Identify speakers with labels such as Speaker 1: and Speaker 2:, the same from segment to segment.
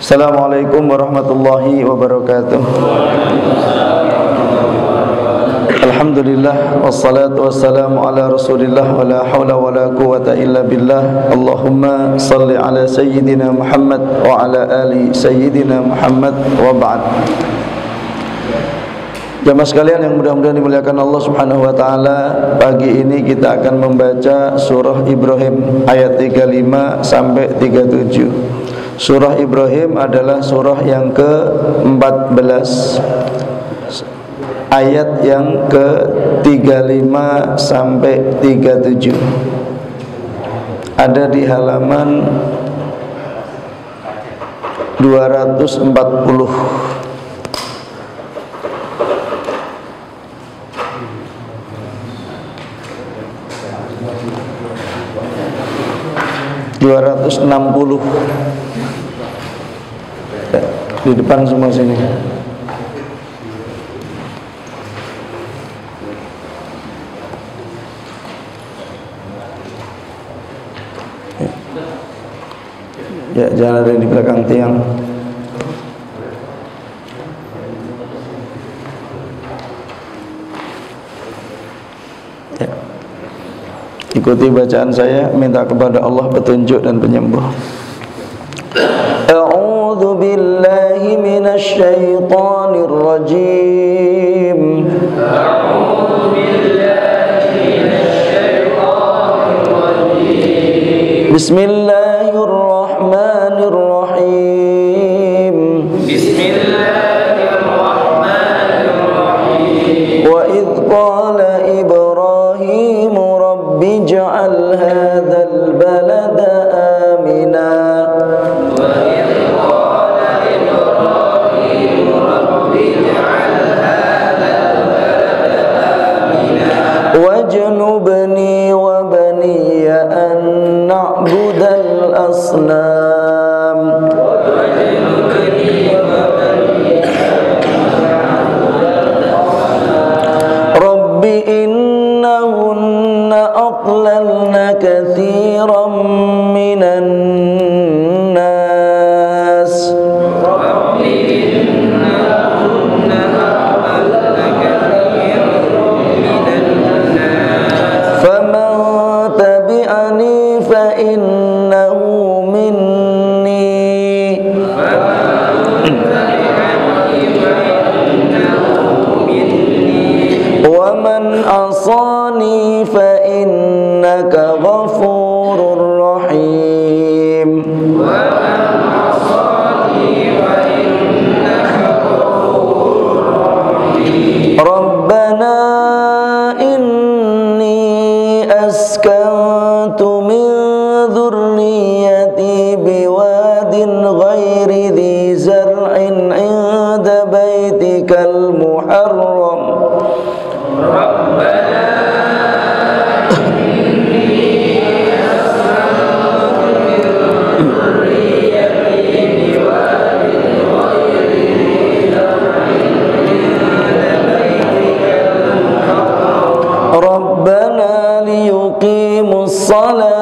Speaker 1: Assalamualaikum warahmatullahi wabarakatuh. Alhamdulillah wassalatu wassalamu ala Rasulillah wa la haula wa la quwwata illa billah. Allahumma salli ala sayyidina Muhammad wa ala ali sayyidina Muhammad wa ba'd. Jamaah sekalian yang mudah-mudahan dimuliakan Allah Subhanahu wa taala, pagi ini kita akan membaca surah Ibrahim ayat 35 sampai 37. Surah Ibrahim adalah surah yang ke-14, ayat yang ke-35 sampai 37. Ada di halaman 240. Di depan semua sini. Ya, jangan ada di belakang tiang. Ya. Ikuti bacaan saya, minta kepada Allah petunjuk dan penyembuh. A'udzu billahi minasy syaithanir rajim. A'udzu billahi minasy syaithanir rajim. Bismillahirrahmanirrahim. Bismillahirrahmanirrahim. Wa idz qala Ibrahim rabbi ij'al hadzal balada amina. Wajnubni wa baniya an na'budal asnam. Rabbi innahunna adlalna katsiran minan nas. Innahu minni wa man asani fa innaka ghafurur rahim. Rabbana inni askantu min ذريتي بواد غير ذي زرع عند بيتك المحرم ربنا إني أسكنت من ذريتي بواد غير ذي زرع عند بيتك المحرم ربنا ليقيموا الصلاة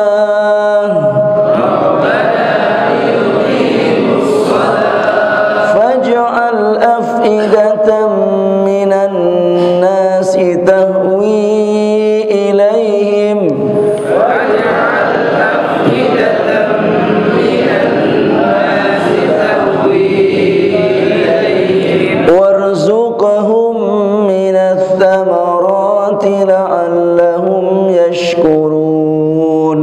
Speaker 1: من الناس تهوي إليهم وارزقهم من الثمرات لعلهم يشكرون.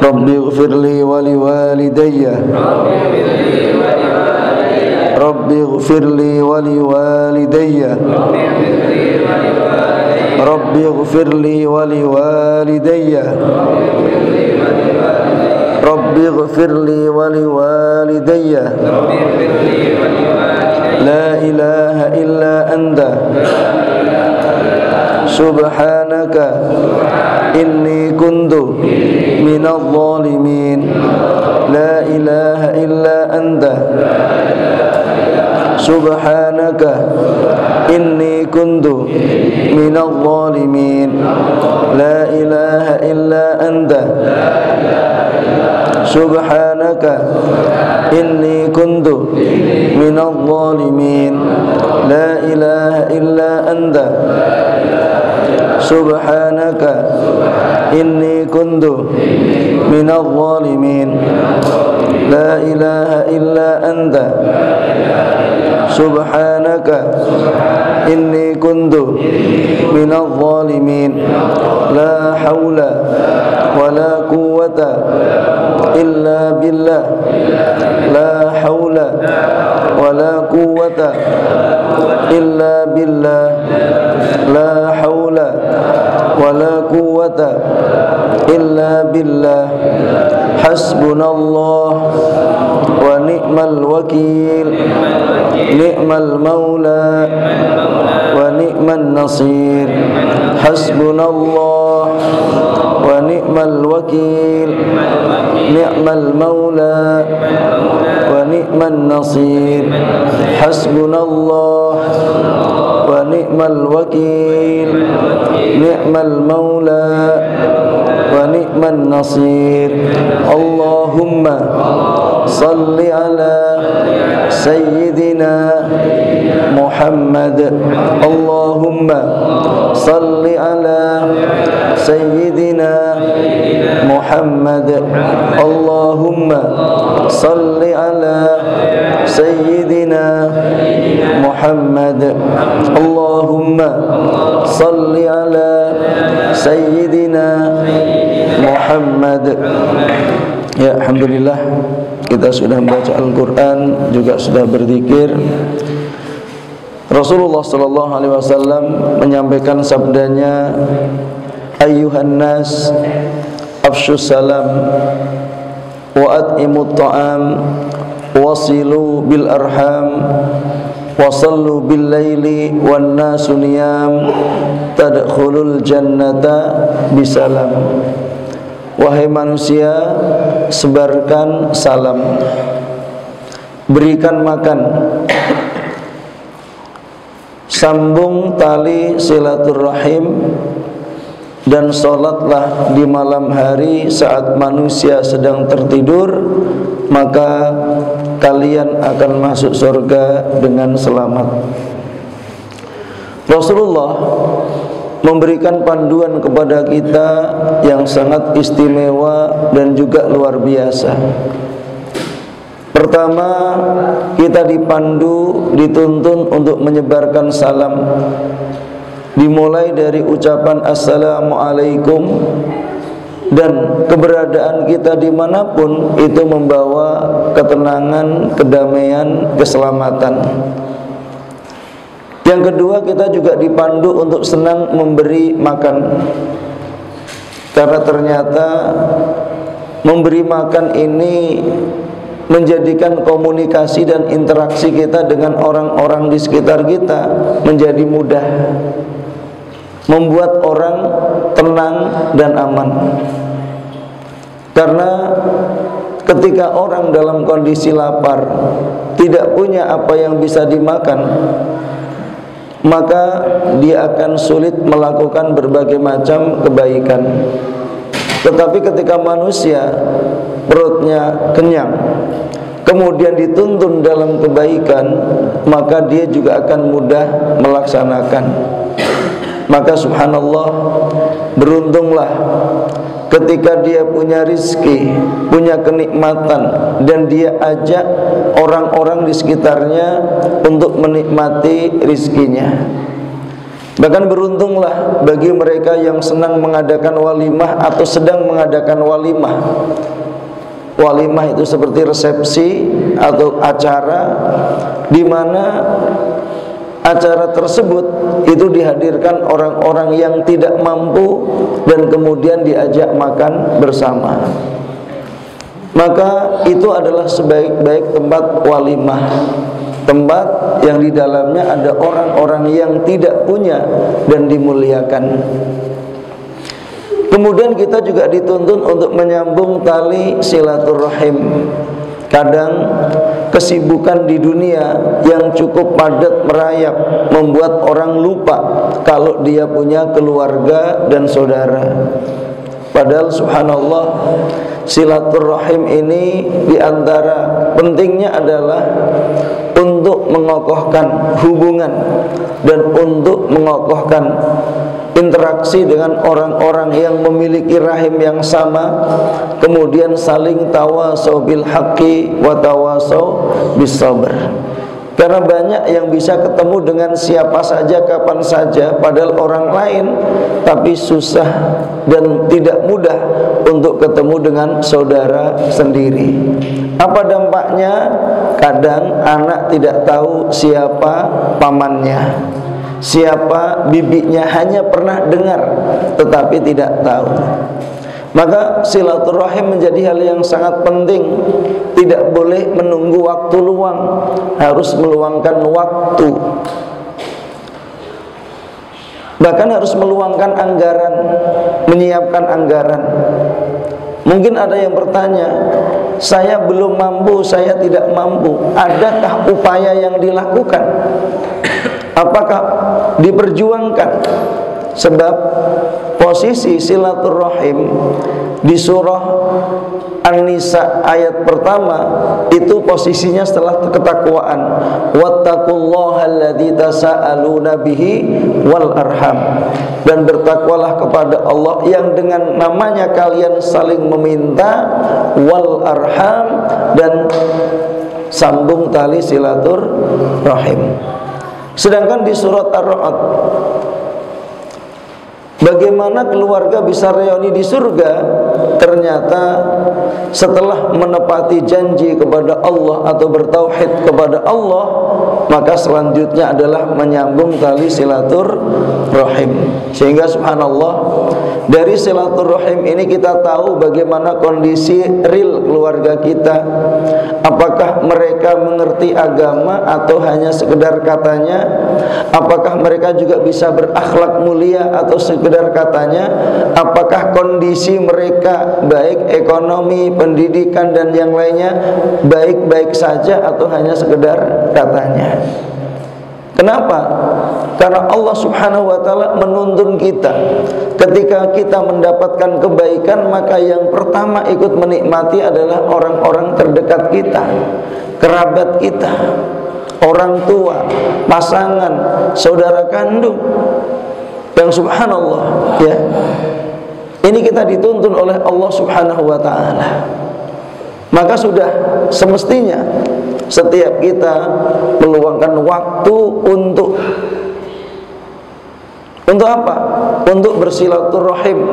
Speaker 1: Rabbi ighfirli wa liwalidayya. Rabbi ighfirli wa liwalidayya. Rabbi ighfirli wa liwalidayya. Rabbi ighfirli wa liwalidayya. La ilaha illa anta subhanaka inni kuntu minadh dhalimin. La ilaha illa anta subhanaka inni kuntu minadh dhalimin la ilaha illa anta subhanaka inni kuntu minadh dhalimin la ilaha illa anta subhanaka inni kuntu minadh dhalimin la ilaha illa anta subhanaka inni kuntu minadh dhalimin la haula wala quwwata illa billah la haula wala quwwata illa billah la haula wala quwwata illa billah hasbunallah wa ni'mal wakil ni'mal maula wa ni'man nasir hasbunallah wa ni'mal wakil ni'mal maula wa ni'man nasir hasbunallah wa ni'mal wakil ni'mal maula wa ni'man nasir Allahumma salli ala sayyidina Muhammad Allahumma salli ala sayyidina Muhammad Allahumma salli ala sayyidina Muhammad Allahumma salli ala sayyidina Muhammad. Ya, alhamdulillah kita sudah membaca Al-Qur'an, juga sudah berzikir. Rasulullah sallallahu alaihi wasallam menyampaikan sabdanya, ayyuhan nas afshus salam wa at'imut ta'am wasilu bil arham wasallu bil laili wan nasu niyam tadkhulul jannata bisalam. Wahai manusia, sebarkan salam, berikan makan, sambung tali silaturahim, dan sholatlah di malam hari saat manusia sedang tertidur, maka kalian akan masuk surga dengan selamat. Rasulullah memberikan panduan kepada kita yang sangat istimewa dan juga luar biasa. Pertama, kita dipandu, dituntun untuk menyebarkan salam. Dimulai dari ucapan Assalamualaikum, dan keberadaan kita dimanapun itu membawa ketenangan, kedamaian, keselamatan. Yang kedua, kita juga dipandu untuk senang memberi makan, karena ternyata memberi makan ini menjadikan komunikasi dan interaksi kita dengan orang-orang di sekitar kita menjadi mudah, membuat orang tenang dan aman. Karena ketika orang dalam kondisi lapar, tidak punya apa yang bisa dimakan, maka dia akan sulit melakukan berbagai macam kebaikan. Tetapi ketika manusia perutnya kenyang, kemudian dituntun dalam kebaikan, maka dia juga akan mudah melaksanakan. Maka subhanallah, beruntunglah ketika dia punya rizki, punya kenikmatan, dan dia ajak orang-orang di sekitarnya untuk menikmati rizkinya. Bahkan beruntunglah bagi mereka yang senang mengadakan walimah atau sedang mengadakan walimah. Walimah itu seperti resepsi atau acara di mana acara tersebut itu dihadirkan orang-orang yang tidak mampu dan kemudian diajak makan bersama. Maka itu adalah sebaik-baik tempat walimah, tempat yang di dalamnya ada orang-orang yang tidak punya dan dimuliakan. Kemudian kita juga dituntun untuk menyambung tali silaturahim, Kadang kesibukan di dunia yang cukup padat merayap membuat orang lupa kalau dia punya keluarga dan saudara. Padahal subhanallah, silaturahim ini diantara pentingnya adalah untuk mengokohkan hubungan dan untuk mengokohkan interaksi dengan orang-orang yang memiliki rahim yang sama, kemudian saling tawasau bil haqqi wa tawasau bis sabr. Karena banyak yang bisa ketemu dengan siapa saja, kapan saja, padahal orang lain, tapi susah dan tidak mudah untuk ketemu dengan saudara sendiri. Apa dampaknya? Kadang anak tidak tahu siapa pamannya, siapa bibinya, hanya pernah dengar tetapi tidak tahu. Maka silaturahim menjadi hal yang sangat penting. Tidak boleh menunggu waktu luang, harus meluangkan waktu. Bahkan harus meluangkan anggaran, menyiapkan anggaran. Mungkin ada yang bertanya, saya belum mampu, saya tidak mampu. Adakah upaya yang dilakukan? Apakah diperjuangkan? Sebab posisi silaturahim di surah An-Nisa ayat pertama itu posisinya setelah ketakwaan. Wattaqullaha alladzi tasaaluna bihi wal arham. Dan bertakwalah kepada Allah yang dengan namanya kalian saling meminta, wal arham, dan sambung tali silaturahim. Sedangkan di surat Ar-Ra'd, bagaimana keluarga bisa reuni di surga? Ternyata setelah menepati janji kepada Allah atau bertauhid kepada Allah, maka selanjutnya adalah menyambung tali silaturahim. Sehingga subhanallah, dari silaturahim ini kita tahu bagaimana kondisi real keluarga kita. Apakah mereka mengerti agama atau hanya sekedar katanya? Apakah mereka juga bisa berakhlak mulia atau sekedar katanya? Apakah kondisi mereka baik ekonomi, pendidikan dan yang lainnya baik-baik saja atau hanya sekedar katanya? Kenapa? Karena Allah subhanahu wa ta'ala menuntun kita. Ketika kita mendapatkan kebaikan, maka yang pertama ikut menikmati adalah orang-orang terdekat kita, kerabat kita, orang tua, pasangan, saudara kandung. Yang subhanallah, ya, ini kita dituntun oleh Allah subhanahu wa ta'ala. Maka sudah semestinya setiap kita meluangkan waktu untuk apa? Untuk bersilaturahim.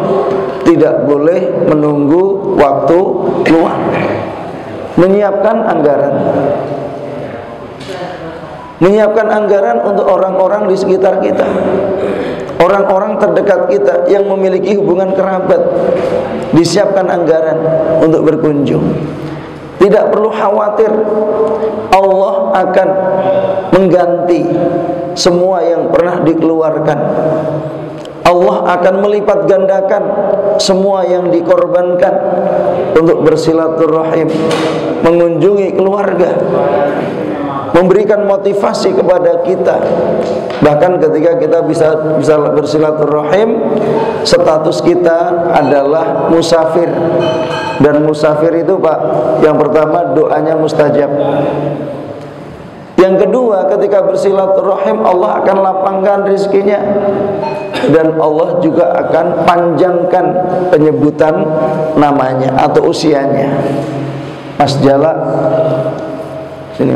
Speaker 1: Tidak boleh menunggu waktu luang. Menyiapkan anggaran. Menyiapkan anggaran untuk orang-orang di sekitar kita, orang-orang terdekat kita yang memiliki hubungan kerabat. Disiapkan anggaran untuk berkunjung. Tidak perlu khawatir, Allah akan mengganti semua yang pernah dikeluarkan. Allah akan melipat gandakan semua yang dikorbankan untuk bersilaturahim, mengunjungi keluarga, memberikan motivasi kepada kita. Bahkan ketika kita bisa bersilaturahim, status kita adalah musafir. Dan musafir itu, Pak, yang pertama doanya mustajab. Yang kedua, ketika bersilaturahim Allah akan lapangkan rezekinya, dan Allah juga akan panjangkan penyebutan namanya atau usianya. Mas Jala, sini.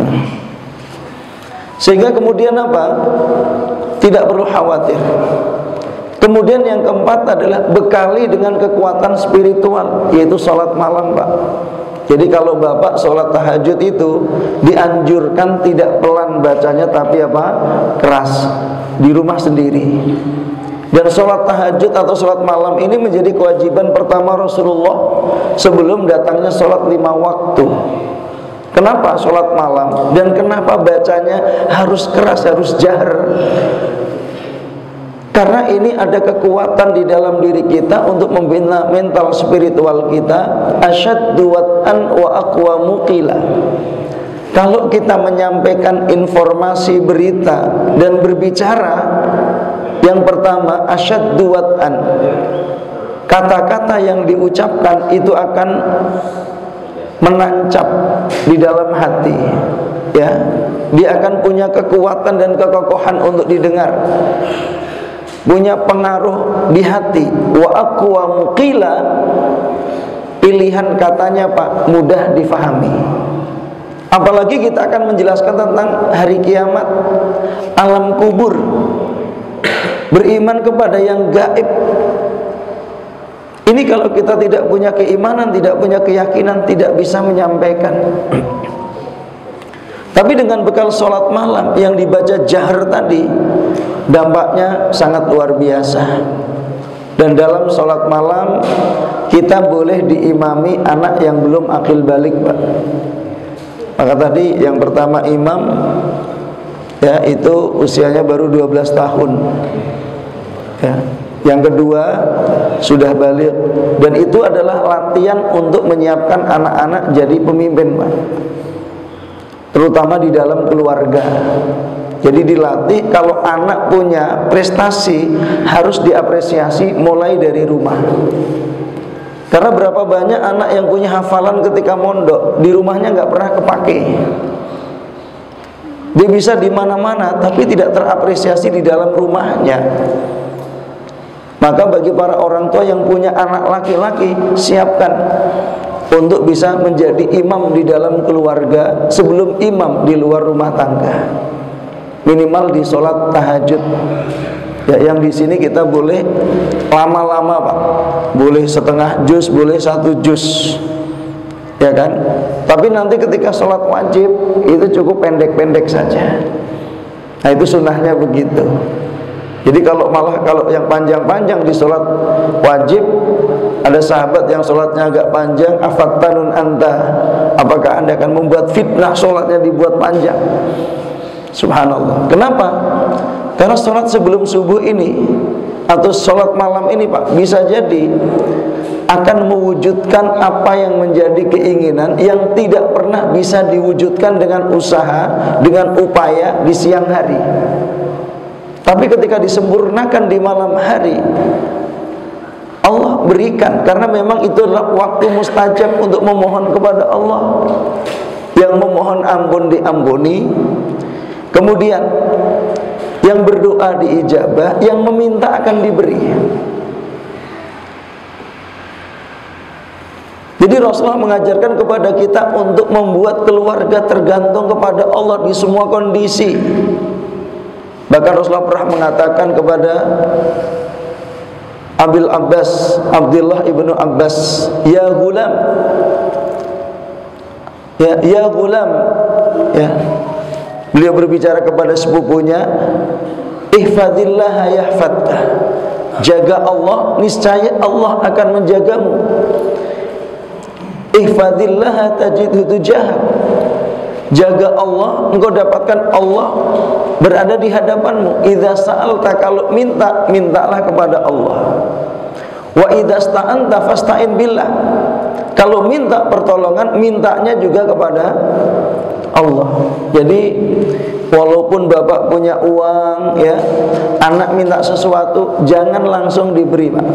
Speaker 1: Sehingga kemudian apa? Tidak perlu khawatir. Kemudian yang keempat adalah bekali dengan kekuatan spiritual, yaitu sholat malam, Pak. Jadi kalau Bapak sholat tahajud itu dianjurkan tidak pelan bacanya, tapi apa? Keras, di rumah sendiri. Dan sholat tahajud atau sholat malam ini menjadi kewajiban pertama Rasulullah sebelum datangnya sholat 5 waktu. Kenapa sholat malam? Dan kenapa bacanya harus keras, harus jahar? Karena ini ada kekuatan di dalam diri kita untuk membina mental spiritual kita. Asyaddu wat'an wa aqwa muqila. Kalau kita menyampaikan informasi, berita dan berbicara, yang pertama asyaddu wat'an, kata-kata yang diucapkan itu akan menancap di dalam hati, ya. Dia akan punya kekuatan dan kekokohan untuk didengar, punya pengaruh di hati. Wa aqwa muqila, pilihan katanya Pak mudah difahami. Apalagi kita akan menjelaskan tentang hari kiamat, alam kubur, beriman kepada yang gaib. Ini kalau kita tidak punya keimanan, tidak punya keyakinan, tidak bisa menyampaikan. Tapi dengan bekal sholat malam yang dibaca jahar tadi, dampaknya sangat luar biasa. Dan dalam sholat malam kita boleh diimami anak yang belum akil balik, Pak. Maka tadi yang pertama imam, ya, itu usianya baru 12 tahun, ya. Yang kedua sudah balik. Dan itu adalah latihan untuk menyiapkan anak-anak jadi pemimpin, Pak, terutama di dalam keluarga. Jadi dilatih kalau anak punya prestasi harus diapresiasi mulai dari rumah. Karena berapa banyak anak yang punya hafalan ketika mondok, di rumahnya nggak pernah kepake. Dia bisa di mana-mana tapi tidak terapresiasi di dalam rumahnya. Maka bagi para orang tua yang punya anak laki-laki, siapkan untuk bisa menjadi imam di dalam keluarga sebelum imam di luar rumah tangga. Minimal di sholat tahajud. Ya, yang di sini kita boleh lama-lama, Pak. Boleh setengah juz, boleh 1 juz, ya kan? Tapi nanti ketika sholat wajib itu cukup pendek-pendek saja. Nah, itu sunnahnya begitu. Jadi kalau yang panjang-panjang di sholat wajib, ada sahabat yang sholatnya agak panjang, afattanun anta, apakah anda akan membuat fitnah sholatnya dibuat panjang? Subhanallah. Kenapa? Karena sholat sebelum subuh ini atau sholat malam ini, Pak, bisa jadi akan mewujudkan apa yang menjadi keinginan yang tidak pernah bisa diwujudkan dengan usaha, dengan upaya di siang hari. Tapi ketika disempurnakan di malam hari, Allah berikan, karena memang itu adalah waktu mustajab untuk memohon kepada Allah. Yang memohon ampun diampuni, kemudian yang berdoa diijabah, yang meminta akan diberi. Jadi Rasulullah mengajarkan kepada kita untuk membuat keluarga tergantung kepada Allah di semua kondisi. Bahkan Rasulullah pernah mengatakan kepada Abdullah ibnu Abbas, ya gulam, ya gulam, ya. Beliau berbicara kepada sepupunya, ihfadillaha yahfadka, jaga Allah, niscaya Allah akan menjagamu. Ihfadillaha tajidhu tujahak, jaga Allah, engkau dapatkan Allah berada di hadapanmu. Idza sa'alta, kalau minta, mintalah kepada Allah. Wa idza sta'anta fasta'in billah, kalau minta pertolongan, mintanya juga kepada Allah. Jadi walaupun bapak punya uang, ya, anak minta sesuatu, jangan langsung diberi, Pak.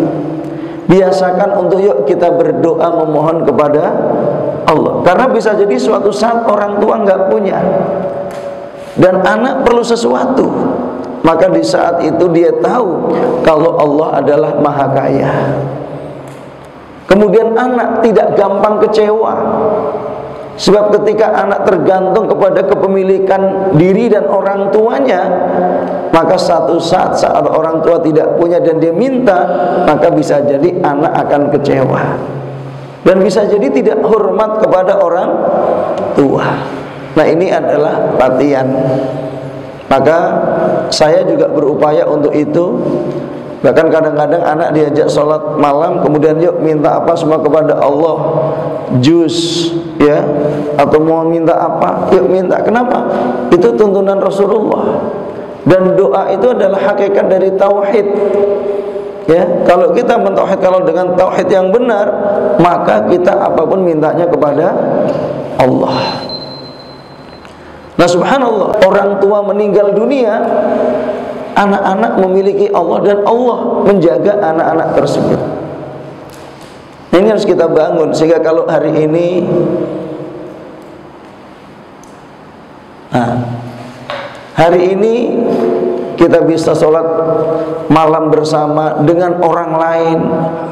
Speaker 1: Biasakan untuk yuk kita berdoa memohon kepada Allah. Karena bisa jadi suatu saat orang tua nggak punya dan anak perlu sesuatu, maka di saat itu dia tahu kalau Allah adalah Maha Kaya. Kemudian anak tidak gampang kecewa, sebab ketika anak tergantung kepada kepemilikan diri dan orang tuanya, maka satu saat orang tua tidak punya dan dia minta, maka bisa jadi anak akan kecewa dan bisa jadi tidak hormat kepada orang tua. Nah, ini adalah latihan. Maka saya juga berupaya untuk itu. Bahkan kadang-kadang anak diajak sholat malam, kemudian yuk minta apa semua kepada Allah, jus, ya, atau mau minta apa, yuk minta. Kenapa? Itu tuntunan Rasulullah. Dan doa itu adalah hakikat dari tauhid. Ya, kalau kita mentauhid, kalau dengan tauhid yang benar, maka kita apapun mintanya kepada Allah. Nah, subhanallah, orang tua meninggal dunia, anak-anak memiliki Allah dan Allah menjaga anak-anak tersebut. Ini harus kita bangun, sehingga kalau hari ini kita bisa sholat malam bersama dengan orang lain,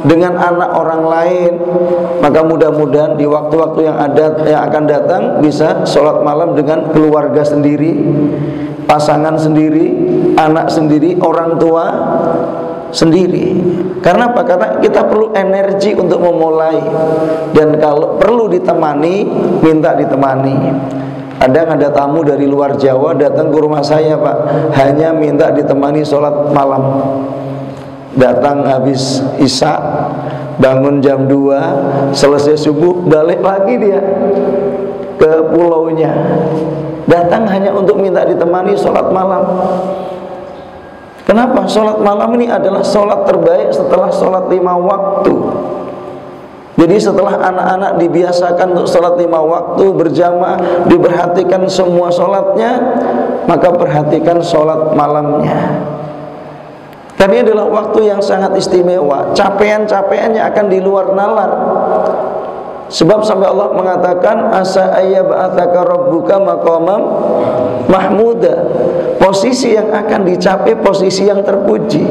Speaker 1: dengan anak orang lain, maka mudah-mudahan di waktu-waktu yang akan datang bisa sholat malam dengan keluarga sendiri, pasangan sendiri, anak sendiri, orang tua sendiri. Karena apa? Karena kita perlu energi untuk memulai, dan kalau perlu ditemani, minta ditemani. Ada tamu dari luar Jawa datang ke rumah saya, Pak, hanya minta ditemani sholat malam. Datang habis isya, bangun jam 2, selesai subuh, balik lagi dia ke pulaunya. Datang hanya untuk minta ditemani sholat malam. Kenapa? Sholat malam ini adalah sholat terbaik setelah sholat 5 waktu. Jadi setelah anak-anak dibiasakan untuk sholat 5 waktu berjamaah, diperhatikan semua sholatnya, maka perhatikan sholat malamnya. Karena ini adalah waktu yang sangat istimewa. Capean-capeannya akan di luar nalar. Sebab sampai Allah mengatakan, asa ayyab'atsaka rabbuka maqamam mahmuda. Posisi yang akan dicapai posisi yang terpuji.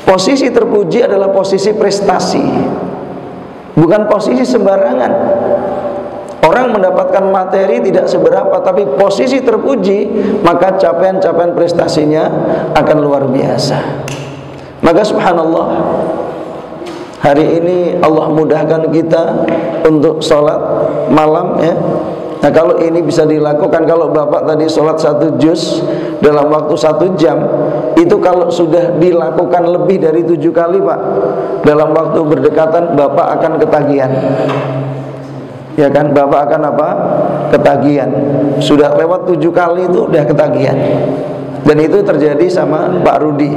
Speaker 1: Posisi terpuji adalah posisi prestasi, bukan posisi sembarangan. Orang mendapatkan materi tidak seberapa, tapi posisi terpuji, maka capaian-capaian prestasinya akan luar biasa. Maka subhanallah, hari ini Allah mudahkan kita untuk sholat malam, ya. Nah, kalau ini bisa dilakukan, kalau Bapak tadi sholat 1 juz dalam waktu 1 jam, itu kalau sudah dilakukan lebih dari 7 kali, Pak, dalam waktu berdekatan, Bapak akan ketagihan. Ya kan, Bapak akan apa? Ketagihan. Sudah lewat 7 kali itu udah ketagihan. Dan itu terjadi sama Pak Rudi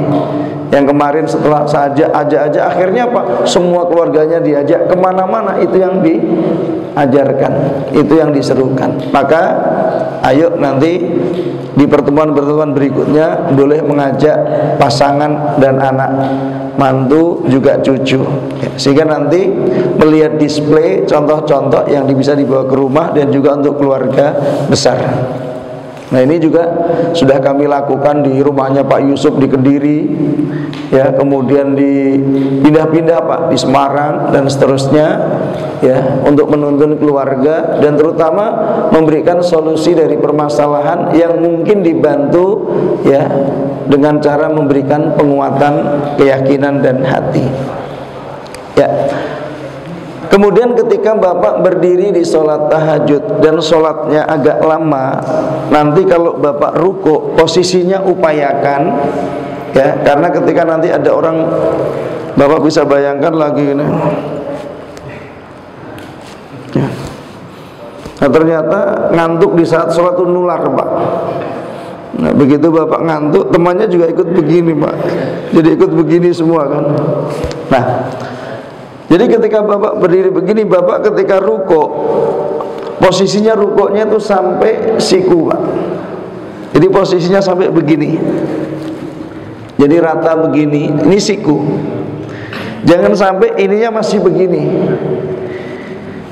Speaker 1: yang kemarin setelah saja ajak akhirnya Pak, semua keluarganya diajak kemana-mana. Itu yang diajarkan, itu yang diserukan. Maka ayo nanti di pertemuan-pertemuan berikutnya boleh mengajak pasangan dan anak, mantu juga cucu, sehingga nanti melihat display contoh-contoh yang bisa dibawa ke rumah dan juga untuk keluarga besar. Nah, ini juga sudah kami lakukan di rumahnya Pak Yusuf di Kediri, ya, kemudian di pindah-pindah Pak di Semarang dan seterusnya, ya, untuk menuntun keluarga dan terutama memberikan solusi dari permasalahan yang mungkin dibantu, ya, dengan cara memberikan penguatan keyakinan dan hati, ya. Kemudian ketika Bapak berdiri di sholat tahajud dan sholatnya agak lama, nanti kalau Bapak ruku, posisinya upayakan, ya, karena ketika nanti ada orang, Bapak bisa bayangkan lagi ini, ya. Nah, ternyata ngantuk di saat sholat itu nular, Pak. Nah, begitu Bapak ngantuk, temannya juga ikut begini, Pak. Jadi ikut begini semua kan. Nah, jadi ketika Bapak berdiri begini, Bapak ketika ruko, posisinya rukuknya itu sampai siku, Pak. Jadi posisinya sampai begini. Jadi rata begini, ini siku. Jangan sampai ininya masih begini.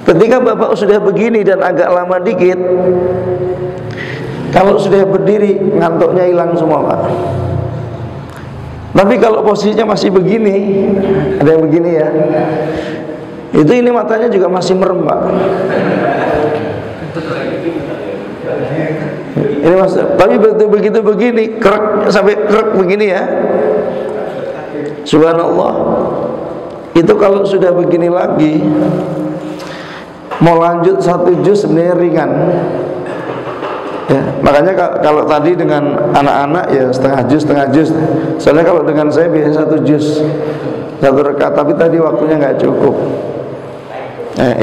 Speaker 1: Ketika Bapak sudah begini dan agak lama dikit, kalau sudah berdiri ngantuknya hilang semua, Pak. Tapi kalau posisinya masih begini, ada yang begini ya, itu ini matanya juga masih merem, Pak. Ini mas, tapi begitu begini, kerak sampai kerak begini ya. Subhanallah. Itu kalau sudah begini lagi, mau lanjut 1 juz sebenarnya ringan. Ya, makanya kalau tadi dengan anak-anak ya setengah juz. Soalnya kalau dengan saya biasa 1 juz 1 rakaat, tapi tadi waktunya nggak cukup.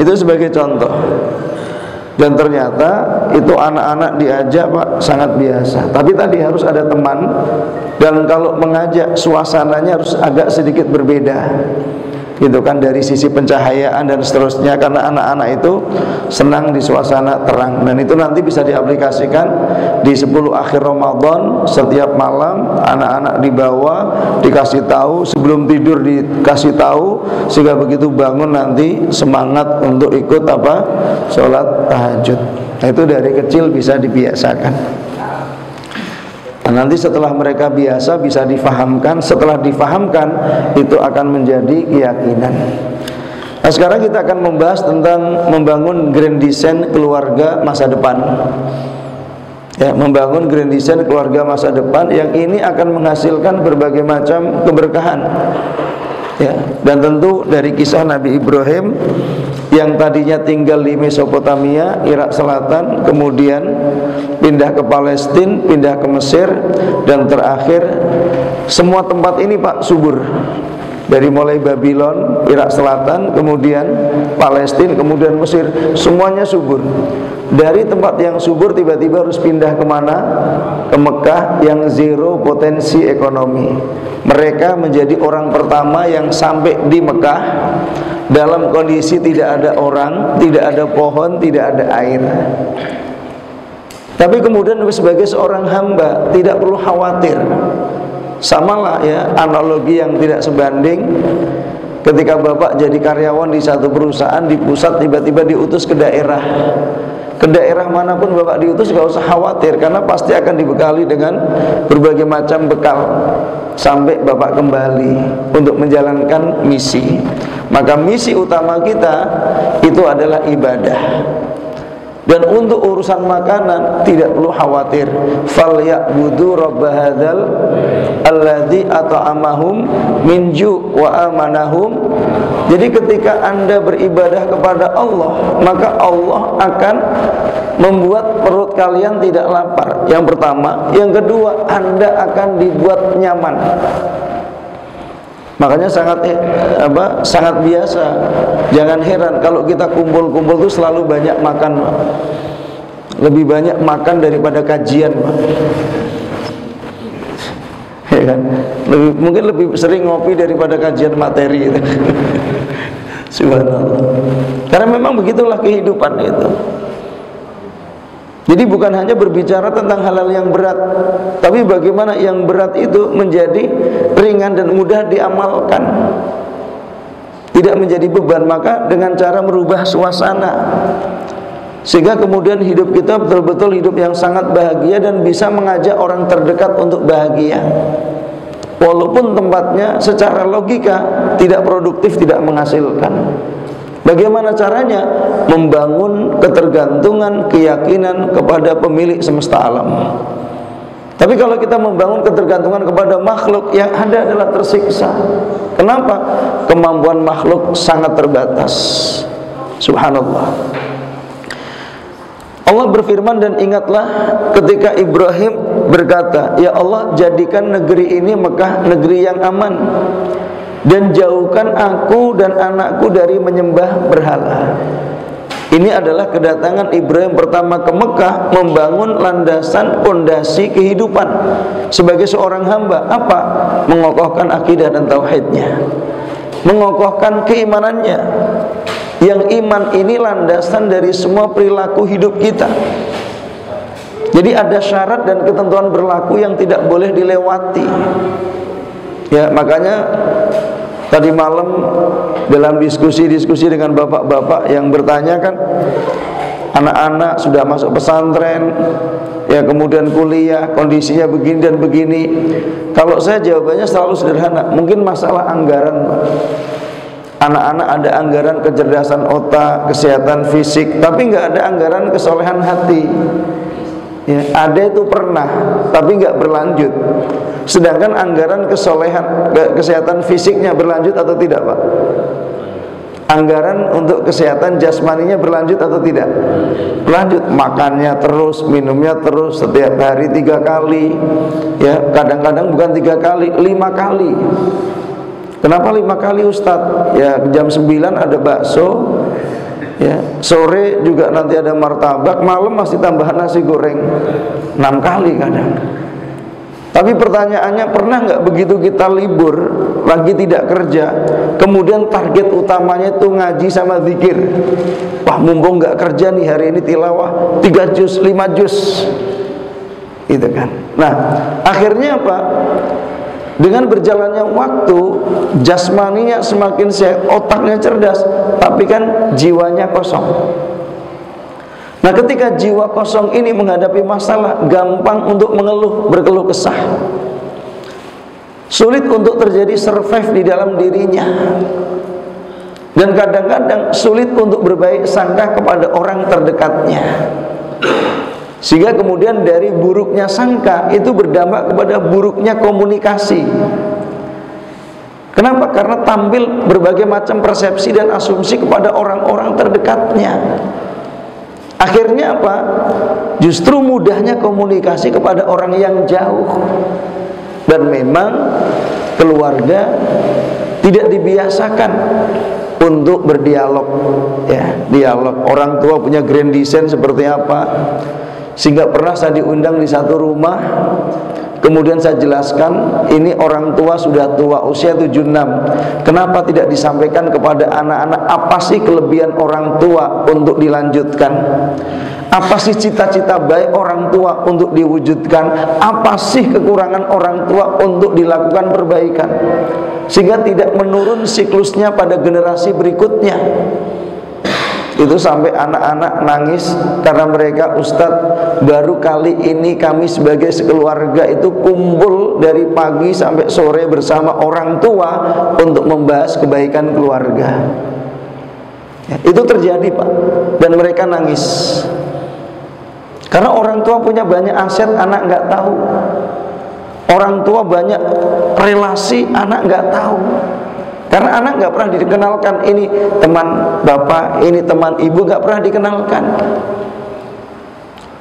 Speaker 1: Itu sebagai contoh. Dan ternyata itu anak-anak diajak Pak sangat biasa. Tapi tadi harus ada teman. Dan kalau mengajak suasananya harus agak sedikit berbeda, gitu kan, dari sisi pencahayaan dan seterusnya. Karena anak-anak itu senang di suasana terang. Dan itu nanti bisa diaplikasikan di 10 akhir Ramadan. Setiap malam anak-anak dibawa, dikasih tahu, sebelum tidur dikasih tahu, sehingga begitu bangun nanti semangat untuk ikut sholat tahajud. Nah, itu dari kecil bisa dibiasakan. Nah, nanti setelah mereka biasa bisa difahamkan. Setelah difahamkan itu akan menjadi keyakinan. Nah, sekarang kita akan membahas tentang membangun grand design keluarga masa depan. Ya, membangun grand design keluarga masa depan yang ini akan menghasilkan berbagai macam keberkahan. Ya, dan tentu dari kisah Nabi Ibrahim yang tadinya tinggal di Mesopotamia, Irak Selatan, kemudian pindah ke Palestina, pindah ke Mesir, dan terakhir semua tempat ini Pak subur. Dari mulai Babylon, Irak Selatan, kemudian Palestina, kemudian Mesir, semuanya subur. Dari tempat yang subur tiba-tiba harus pindah kemana? Ke Mekah yang zero potensi ekonomi. Mereka menjadi orang pertama yang sampai di Mekah dalam kondisi tidak ada orang, tidak ada pohon, tidak ada air. Tapi kemudian sebagai seorang hamba tidak perlu khawatir. Samalah ya, analogi yang tidak sebanding. Ketika bapak jadi karyawan di satu perusahaan di pusat, tiba-tiba diutus ke daerah. Ke daerah manapun bapak diutus gak usah khawatir, karena pasti akan dibekali dengan berbagai macam bekal sampai bapak kembali untuk menjalankan misi. Maka misi utama kita itu adalah ibadah. Dan untuk urusan makanan tidak perlu khawatir. Falyabudu rabb hadzal alladzi at'amahum min ju' wa amanahum. Jadi ketika Anda beribadah kepada Allah, maka Allah akan membuat perut kalian tidak lapar. Yang pertama, yang kedua, Anda akan dibuat nyaman. Makanya sangat biasa. Jangan heran kalau kita kumpul-kumpul itu selalu banyak makan, Pak. Lebih banyak makan daripada kajian, Pak. Ya kan? Mungkin lebih sering ngopi daripada kajian materi itu. Subhanallah. Karena memang begitulah kehidupan itu. Jadi bukan hanya berbicara tentang hal-hal yang berat, tapi bagaimana yang berat itu menjadi ringan dan mudah diamalkan, tidak menjadi beban. Maka dengan cara merubah suasana, sehingga kemudian hidup kita betul-betul hidup yang sangat bahagia dan bisa mengajak orang terdekat untuk bahagia. Walaupun tempatnya secara logika tidak produktif, tidak menghasilkan. Bagaimana caranya? Membangun ketergantungan, keyakinan kepada pemilik semesta alam. Tapi kalau kita membangun ketergantungan kepada makhluk, yang ada adalah tersiksa. Kenapa? Kemampuan makhluk sangat terbatas. Subhanallah. Allah berfirman, dan ingatlah ketika Ibrahim berkata, ya Allah, jadikan negeri ini Mekah negeri yang aman, dan jauhkan aku dan anakku dari menyembah berhala. Ini adalah kedatangan Ibrahim pertama ke Mekah, membangun landasan pondasi kehidupan sebagai seorang hamba. Apa? Mengokohkan akidah dan tauhidnya, mengokohkan keimanannya. Yang iman ini landasan dari semua perilaku hidup kita. Jadi ada syarat dan ketentuan berlaku yang tidak boleh dilewati. Ya, makanya tadi malam dalam diskusi dengan bapak-bapak yang bertanya kan, anak-anak sudah masuk pesantren, ya kemudian kuliah, kondisinya begini dan begini. Kalau saya jawabannya selalu sederhana, mungkin masalah anggaran, Pak. Anak-anak ada anggaran kecerdasan otak, kesehatan fisik, tapi nggak ada anggaran kesolehan hati. Ya, ada itu pernah, tapi nggak berlanjut. Sedangkan anggaran kesolehan, kesehatan fisiknya berlanjut atau tidak, Pak? Anggaran untuk kesehatan jasmaninya berlanjut atau tidak? Berlanjut. Makannya terus, minumnya terus, setiap hari 3 kali. Ya, kadang-kadang bukan 3 kali, 5 kali. Kenapa 5 kali, Ustadz? Ya, jam 9 ada bakso, Ya, sore juga nanti ada martabak, malam masih tambah nasi goreng 6 kali kadang. Tapi pertanyaannya, pernah nggak begitu kita libur, lagi tidak kerja, kemudian target utamanya itu ngaji sama zikir? Wah, mumpung nggak kerja nih, hari ini tilawah 3 juz, 5 juz, gitu kan. Nah, akhirnya apa? Dengan berjalannya waktu, jasmaninya semakin sehat, otaknya cerdas, tapi kan jiwanya kosong. Nah, ketika jiwa kosong ini menghadapi masalah, gampang untuk mengeluh, berkeluh kesah. Sulit untuk terjadi survive di dalam dirinya. Dan kadang-kadang sulit untuk berbaik sangka kepada orang terdekatnya. Sehingga kemudian dari buruknya sangka itu berdampak kepada buruknya komunikasi. Kenapa? Karena tampil berbagai macam persepsi dan asumsi kepada orang-orang terdekatnya. Akhirnya apa? Justru mudahnya komunikasi kepada orang yang jauh. Dan memang keluarga tidak dibiasakan untuk berdialog, ya, dialog. Orang tua punya grand design seperti apa? Sehingga pernah saya diundang di satu rumah, kemudian saya jelaskan, ini orang tua sudah tua, usia 76. Kenapa tidak disampaikan kepada anak-anak apa sih kelebihan orang tua untuk dilanjutkan? Apa sih cita-cita baik orang tua untuk diwujudkan? Apa sih kekurangan orang tua untuk dilakukan perbaikan? Sehingga tidak menurun siklusnya pada generasi berikutnya. Itu sampai anak-anak nangis karena mereka, Ustadz, baru kali ini kami sebagai sekeluarga itu kumpul dari pagi sampai sore bersama orang tua untuk membahas kebaikan keluarga. Ya, itu terjadi, Pak. Dan mereka nangis karena orang tua punya banyak aset, anak nggak tahu. Orang tua banyak relasi, anak nggak tahu. Karena anak nggak pernah dikenalkan, ini teman bapak, ini teman ibu, nggak pernah dikenalkan.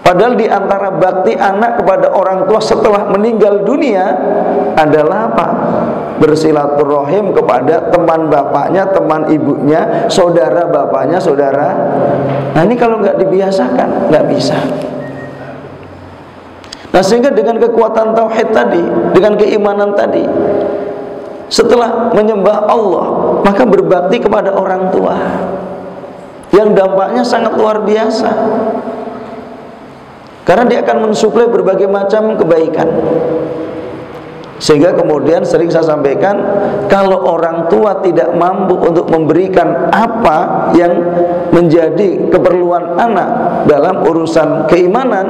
Speaker 1: Padahal di antara bakti anak kepada orang tua setelah meninggal dunia adalah apa? Bersilaturahim kepada teman bapaknya, teman ibunya, saudara bapaknya, saudara. Nah, ini kalau nggak dibiasakan, nggak bisa. Nah, sehingga dengan kekuatan tauhid tadi, dengan keimanan tadi, setelah menyembah Allah, maka berbakti kepada orang tua, yang dampaknya sangat luar biasa. Karena dia akan mensuplai berbagai macam kebaikan. Sehingga kemudian sering saya sampaikan, kalau orang tua tidak mampu untuk memberikan apa yang menjadi keperluan anak dalam urusan keimanan,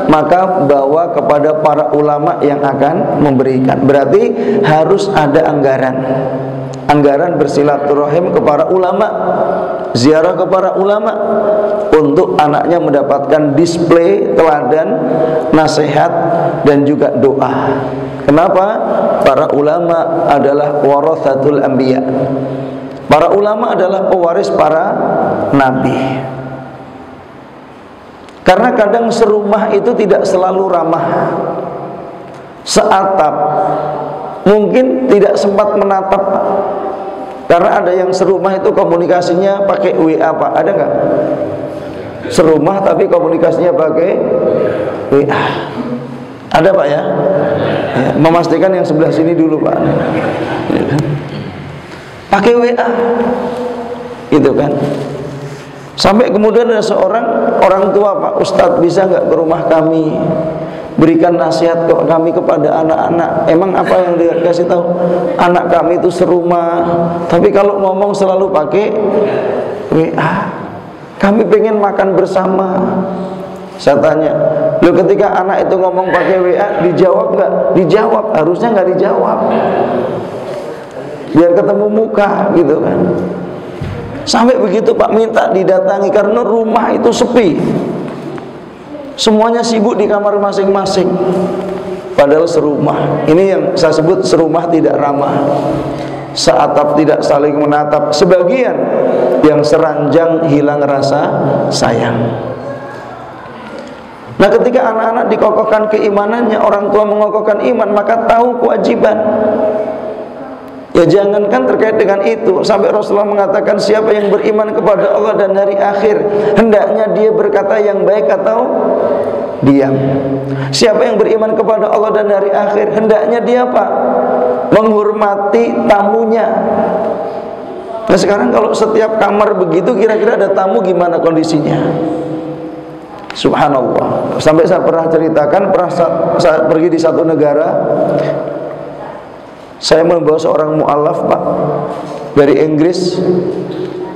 Speaker 1: maka bawa kepada para ulama yang akan memberikan. Berarti harus ada anggaran bersilaturahim kepada ulama, ziarah kepada ulama, untuk anaknya mendapatkan display teladan, nasihat, dan juga doa. Kenapa? Para ulama adalah warathatul anbiya. Para ulama adalah pewaris para nabi. Karena kadang serumah itu tidak selalu ramah, seatap, mungkin tidak sempat menatap. Karena ada yang serumah itu komunikasinya pakai WA, Pak. Ada nggak? Serumah tapi komunikasinya pakai WA. Ada, Pak, ya? Ya, memastikan yang sebelah sini dulu, Pak. Pakai WA, gitu kan? Sampai kemudian ada seorang orang tua, Pak, Ustadz, bisa nggak ke rumah kami, berikan nasihat kami kepada anak-anak. Emang apa yang dikasih tahu? Anak kami itu serumah, tapi kalau ngomong selalu pakai WA. Kami pengen makan bersama. Saya tanya, loh, ketika anak itu ngomong pakai WA, dijawab nggak? Dijawab, harusnya nggak dijawab, biar ketemu muka, gitu kan. Sampai begitu, Pak, minta didatangi karena rumah itu sepi, semuanya sibuk di kamar masing-masing. Padahal serumah. Ini yang saya sebut serumah tidak ramah, seatap tidak saling menatap, sebagian yang seranjang hilang rasa sayang. Nah, ketika anak-anak dikokohkan keimanannya, orang tua mengokohkan iman, maka tahu kewajiban. Ya jangankan terkait dengan itu, sampai Rasulullah mengatakan siapa yang beriman kepada Allah dan hari akhir, hendaknya dia berkata yang baik atau diam. Siapa yang beriman kepada Allah dan hari akhir, hendaknya dia apa? Menghormati tamunya. Nah sekarang kalau setiap kamar begitu, kira-kira ada tamu gimana kondisinya? Subhanallah. Sampai saya pernah ceritakan, saya pergi di satu negara, saya membawa seorang mu'alaf Pak dari Inggris.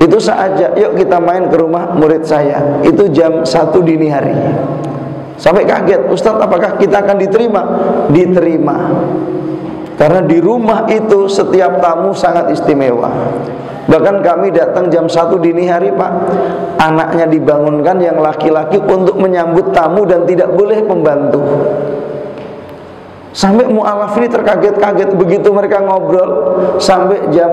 Speaker 1: Itu saya ajak, yuk kita main ke rumah murid saya. Itu jam 1 dini hari. Sampai kaget, Ustadz apakah kita akan diterima? Diterima. Karena di rumah itu setiap tamu sangat istimewa. Bahkan kami datang jam 1 dini hari Pak, anaknya dibangunkan yang laki-laki untuk menyambut tamu dan tidak boleh pembantu. Sampai mu'alaf ini terkaget-kaget. Begitu mereka ngobrol sampai jam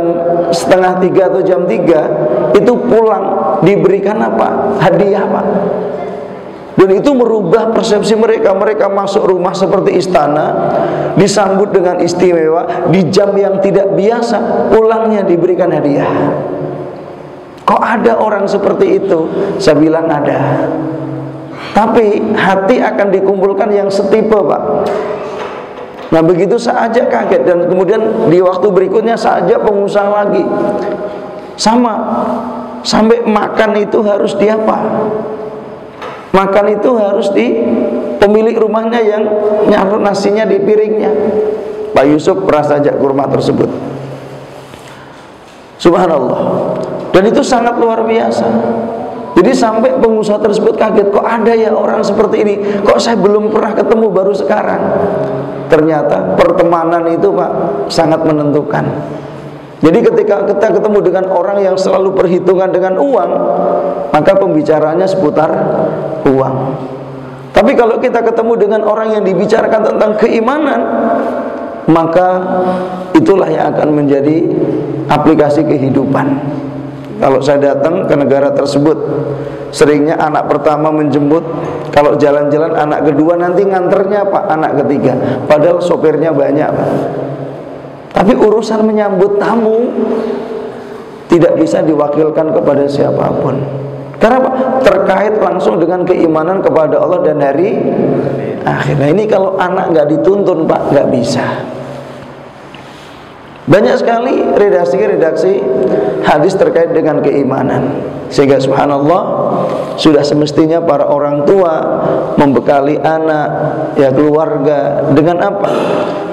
Speaker 1: 2:30 atau jam 3, itu pulang diberikan apa? Hadiah Pak. Dan itu merubah persepsi mereka. Mereka masuk rumah seperti istana, disambut dengan istimewa. Di jam yang tidak biasa, pulangnya diberikan hadiah. Kok ada orang seperti itu? Saya bilang ada. Tapi hati akan dikumpulkan yang setipe Pak. Nah begitu saya ajak kaget. Dan kemudian di waktu berikutnya saya ajak pengusaha lagi. Sama. Sampai makan itu harus di apa? Makan itu harus di pemilik rumahnya yang nyaruh nasinya di piringnya. Pak Yusuf pernah ajak ke rumah tersebut. Subhanallah. Dan itu sangat luar biasa. Jadi sampai pengusaha tersebut kaget, kok ada ya orang seperti ini? Kok saya belum pernah ketemu, baru sekarang? Ternyata pertemanan itu Pak sangat menentukan. Jadi ketika kita ketemu dengan orang yang selalu perhitungan dengan uang, maka pembicaranya seputar uang. Tapi kalau kita ketemu dengan orang yang dibicarakan tentang keimanan, maka itulah yang akan menjadi aplikasi kehidupan. Kalau saya datang ke negara tersebut, seringnya anak pertama menjemput, kalau jalan-jalan anak kedua, nanti nganternya Pak anak ketiga. Padahal sopirnya banyak Pak. Tapi urusan menyambut tamu tidak bisa diwakilkan kepada siapapun. Karena apa? Terkait langsung dengan keimanan kepada Allah dan hari akhir. Nah ini kalau anak nggak dituntun Pak, nggak bisa. Banyak sekali redaksi-redaksi hadis terkait dengan keimanan. Sehingga subhanallah, sudah semestinya para orang tua membekali anak, ya keluarga, dengan apa?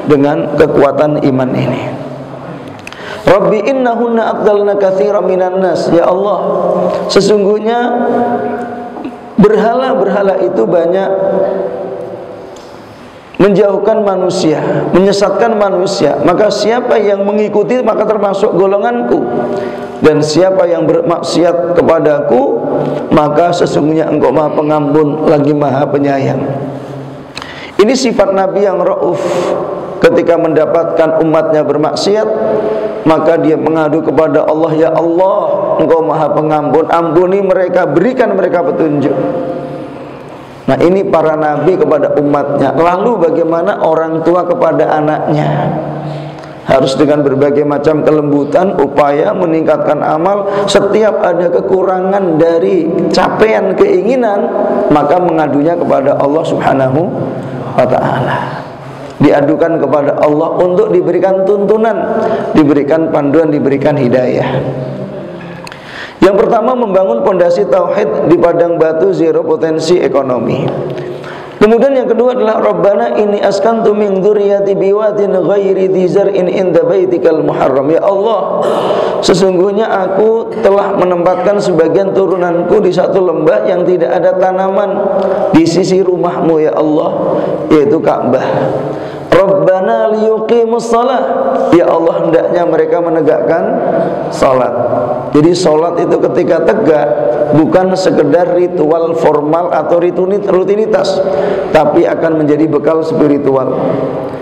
Speaker 1: Dengan kekuatan iman ini. Rabbi innahunna aqdalna katsiran minan nas. Ya Allah, sesungguhnya berhala-berhala itu banyak menjauhkan manusia, menyesatkan manusia. Maka siapa yang mengikuti maka termasuk golonganku. Dan siapa yang bermaksiat kepadaku, maka sesungguhnya engkau maha pengampun lagi maha penyayang. Ini sifat Nabi yang rauf. Ketika mendapatkan umatnya bermaksiat, maka dia mengadu kepada Allah, ya Allah, engkau maha pengampun, ampuni mereka, berikan mereka petunjuk. Nah ini para nabi kepada umatnya. Lalu bagaimana orang tua kepada anaknya? Harus dengan berbagai macam kelembutan, upaya meningkatkan amal. Setiap ada kekurangan dari capaian keinginan, maka mengadunya kepada Allah subhanahu wa ta'ala. Diadukan kepada Allah untuk diberikan tuntunan, diberikan panduan, diberikan hidayah. Yang pertama, membangun pondasi tauhid di padang batu zero potensi ekonomi. Kemudian yang kedua adalah Rabbana inni askantu min dzurriyyati biwadin ghairi dzi zar'in inda baitikal muharram. Ya Allah, sesungguhnya aku telah menempatkan sebagian turunanku di satu lembah yang tidak ada tanaman di sisi rumahmu ya Allah, yaitu Ka'bah. Rabbana liyuqimus shalah. Ya Allah, hendaknya mereka menegakkan salat. Jadi salat itu ketika tegak bukan sekedar ritual formal atau rutinitas, tapi akan menjadi bekal spiritual.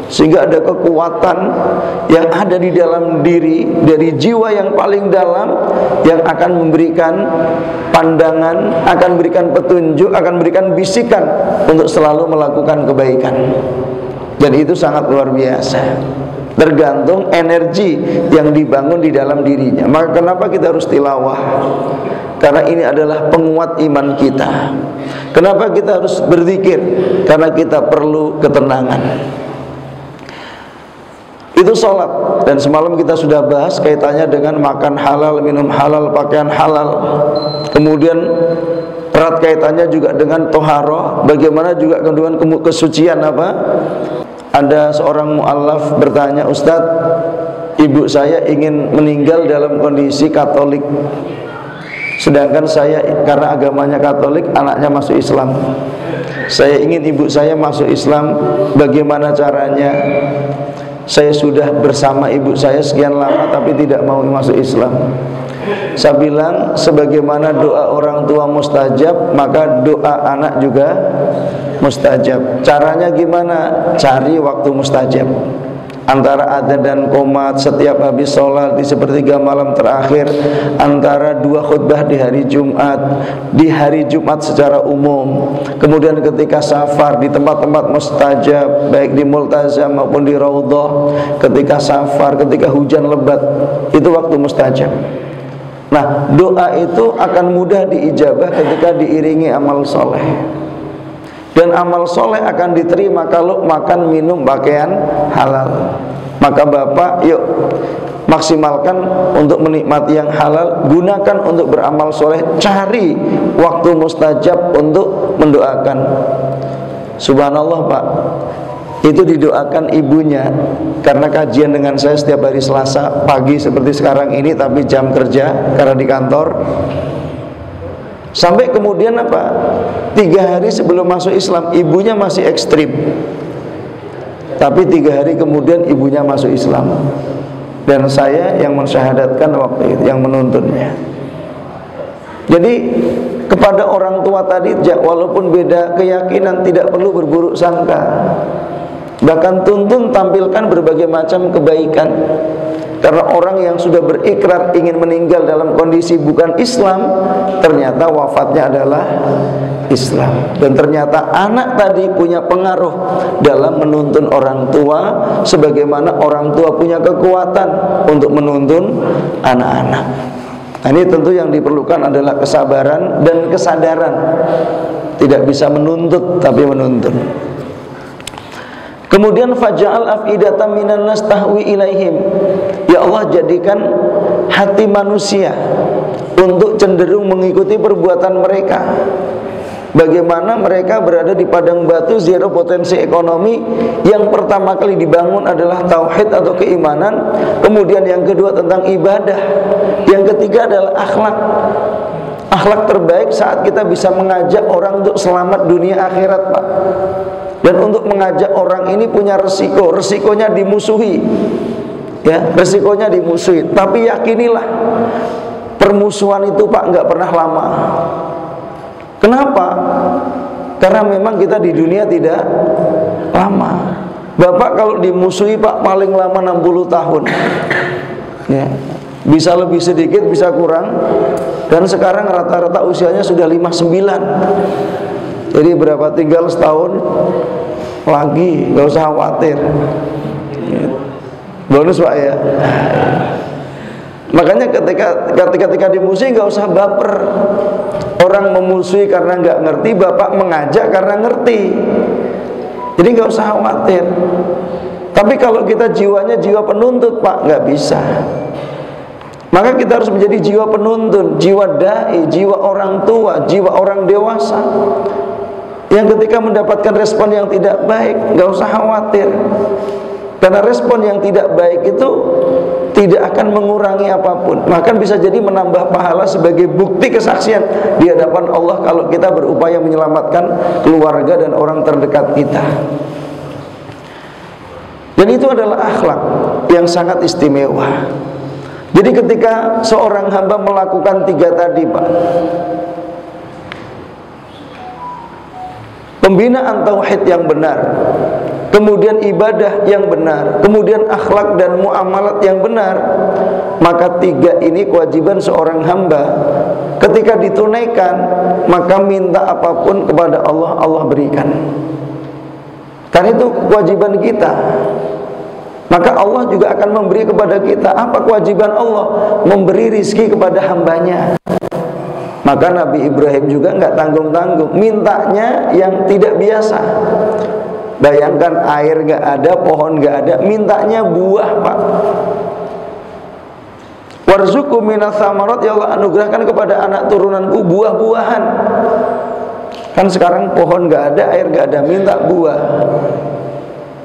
Speaker 1: Sehingga ada kekuatan yang ada di dalam diri, dari jiwa yang paling dalam, yang akan memberikan pandangan, akan memberikan petunjuk, akan memberikan bisikan untuk selalu melakukan kebaikan. Dan itu sangat luar biasa. tergantung energi yang dibangun di dalam dirinya. Maka kenapa kita harus tilawah? Karena ini adalah penguat iman kita. Kenapa kita harus berzikir? Karena kita perlu ketenangan. Itu sholat. Dan semalam kita sudah bahas kaitannya dengan makan halal, minum halal, pakaian halal. Kemudian erat kaitannya juga dengan toharoh. Bagaimana juga kandungan kesucian apa? Ada seorang mu'allaf bertanya, Ustadz, ibu saya ingin meninggal dalam kondisi Katolik, sedangkan saya karena agamanya Katolik, anaknya masuk Islam. Saya ingin ibu saya masuk Islam, bagaimana caranya? Saya sudah bersama ibu saya sekian lama tapi tidak mau masuk Islam. Saya bilang, sebagaimana doa orang tua mustajab, maka doa anak juga mustajab. Caranya gimana? Cari waktu mustajab. Antara adzan dan qomat setiap habis sholat di sepertiga malam terakhir, antara dua khutbah di hari Jumat, di hari Jumat secara umum, kemudian ketika safar di tempat-tempat mustajab, baik di multazam maupun di raudhah, ketika safar, ketika hujan lebat, itu waktu mustajab. Nah, doa itu akan mudah diijabah ketika diiringi amal soleh. Dan amal soleh akan diterima kalau makan, minum, pakaian halal. Maka Bapak, yuk maksimalkan untuk menikmati yang halal. Gunakan untuk beramal soleh. Cari waktu mustajab untuk mendoakan. Subhanallah Pak, itu didoakan ibunya. Karena kajian dengan saya setiap hari Selasa pagi seperti sekarang ini, tapi jam kerja karena di kantor. Sampai kemudian apa? 3 hari sebelum masuk Islam, ibunya masih ekstrim. Tapi 3 hari kemudian ibunya masuk Islam. Dan saya yang mensyahadatkan waktu itu, yang menuntunnya. Jadi kepada orang tua tadi, walaupun beda keyakinan, tidak perlu berburuk sangka. Bahkan tuntun tampilkan berbagai macam kebaikan. Karena orang yang sudah berikrar ingin meninggal dalam kondisi bukan Islam, ternyata wafatnya adalah Islam. Dan ternyata anak tadi punya pengaruh dalam menuntun orang tua, sebagaimana orang tua punya kekuatan untuk menuntun anak-anak. Nah, ini tentu yang diperlukan adalah kesabaran dan kesadaran. Tidak bisa menuntut, tapi menuntun. Kemudian faja'al af'idatan minan nas tahwi ilaihim. Ya Allah, jadikan hati manusia untuk cenderung mengikuti perbuatan mereka. Bagaimana mereka berada di padang batu zero potensi ekonomi. Yang pertama kali dibangun adalah tauhid atau keimanan. Kemudian yang kedua tentang ibadah. Yang ketiga adalah akhlak. Akhlak terbaik saat kita bisa mengajak orang untuk selamat dunia akhirat, Pak. Dan untuk mengajak orang ini punya resiko. Resikonya dimusuhi, ya, resikonya dimusuhi. Tapi yakinilah, permusuhan itu Pak nggak pernah lama. Kenapa? Karena memang kita di dunia tidak lama. Bapak kalau dimusuhi Pak paling lama 60 tahun, ya. Bisa lebih sedikit, bisa kurang. Dan sekarang rata-rata usianya sudah 59. Jadi berapa, tinggal setahun lagi, gak usah khawatir. Bonus Pak ya. Makanya ketika dimusuhi gak usah baper. Orang memusuhi karena gak ngerti, Bapak mengajak karena ngerti. Jadi gak usah khawatir. Tapi kalau kita jiwanya jiwa penuntut Pak, gak bisa. Maka kita harus menjadi jiwa penuntun, jiwa dai, jiwa orang tua, jiwa orang dewasa. Yang ketika mendapatkan respon yang tidak baik, nggak usah khawatir. Karena respon yang tidak baik itu tidak akan mengurangi apapun. Bahkan bisa jadi menambah pahala sebagai bukti kesaksian di hadapan Allah kalau kita berupaya menyelamatkan keluarga dan orang terdekat kita. Dan itu adalah akhlak yang sangat istimewa. Jadi ketika seorang hamba melakukan 3 tadi Pak, pembinaan tauhid yang benar, kemudian ibadah yang benar, kemudian akhlak dan muamalat yang benar, maka 3 ini kewajiban seorang hamba. Ketika ditunaikan, maka minta apapun kepada Allah, Allah berikan. Karena itu kewajiban kita. maka Allah juga akan memberi kepada kita. Apa kewajiban Allah? Memberi rizki kepada hambanya. Maka Nabi Ibrahim juga nggak tanggung-tanggung, mintanya yang tidak biasa. Bayangkan air nggak ada, pohon nggak ada, mintanya buah, Pak. Warzuqhu minas tsamarat, ya Allah anugerahkan kepada anak turunanku buah-buahan. Kan sekarang pohon nggak ada, air nggak ada, minta buah.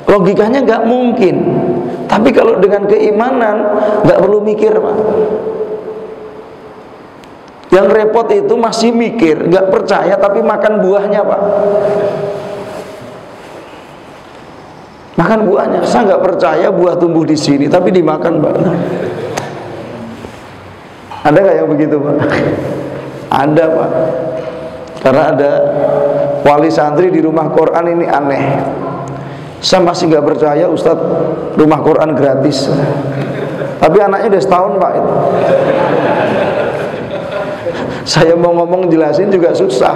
Speaker 1: Logikanya nggak mungkin. Tapi kalau dengan keimanan nggak perlu mikir, Pak. Yang repot itu masih mikir, nggak percaya tapi makan buahnya, Pak. Makan buahnya. Saya nggak percaya buah tumbuh di sini, tapi dimakan, Pak. Ada nggak yang begitu, Pak? Ada, Pak. Karena ada wali santri di rumah Quran ini aneh. Saya masih nggak percaya Ustadz rumah Quran gratis. Tapi anaknya udah setahun, Pak. Itu. Saya mau ngomong jelasin juga susah.